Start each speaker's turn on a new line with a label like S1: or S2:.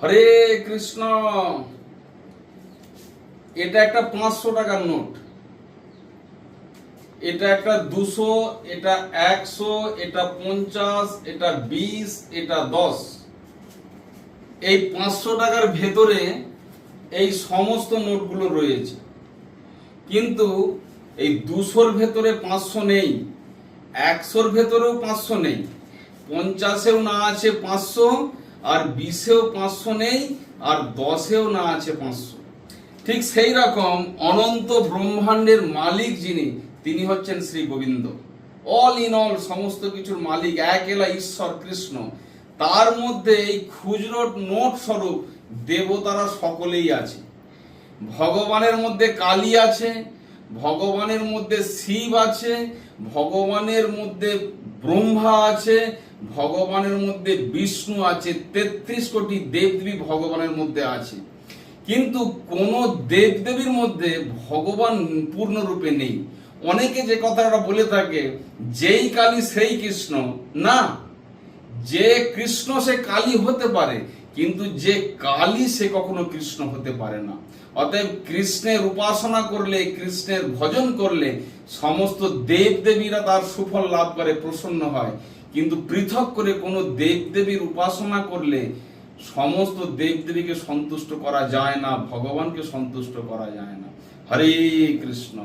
S1: হরে কৃষ্ণ। এটা একটা 500 টাকার নোট, এটা একটা 200, এটা 100, এটা 50, এটা 20, এটা 10। এই 500 টাকার ভেতরে এই সমস্ত নোটগুলো রয়েছে, কিন্তু এই 200-র ভেতরে 500 নেই, 100-র ভেতরেও 500 নেই, 50-এও না আছে 500, আর 20-এও 500 নেই, আর 10-এও না আছে 500। ঠিক সেই রকম অনন্ত ব্রহ্মাণ্ডের মালিক যিনি, তিনি হচ্ছেন Shri Gobinda. All in all, সমস্ত কিছুর মালিক, একেলা ঈশ্বর কৃষ্ণ। তার মধ্যে এই খুচরো নোট স্বরূপ দেবতারা সকলেই আছে। ভগবানের মধ্যে কালী আছে, ভগবানের মধ্যে শিব আছে, ভগবানের মধ্যে ব্রহ্মা আছে, ভগবানের মধ্যে বিষ্ণু আছে, 33 কোটি দেবদেবী ভগবানের মধ্যে আছে। কিন্তু কোন দেবদেবীর মধ্যে ভগবান পূর্ণরূপে নেই। অনেকে যে কথাটা বলে থাকে, যেই কালী সেই কৃষ্ণ, না, যে কৃষ্ণ সে কালী হতে পারে, কিন্তু যে কালী সে কখনো কৃষ্ণ হতে পারে না। অতএব কৃষ্ণের উপাসনা করলে, কৃষ্ণের ভজন করলে সমস্ত দেবদেবীরা তার সুফল লাভ করে, প্রসন্ন হয়। কিন্তু পৃথক করে কোনো দেবদেবীর উপাসনা করলে সমস্ত দেবদেবীকে সন্তুষ্ট করা যায় না, ভগবানকে সন্তুষ্ট করা যায় না। হরে কৃষ্ণ।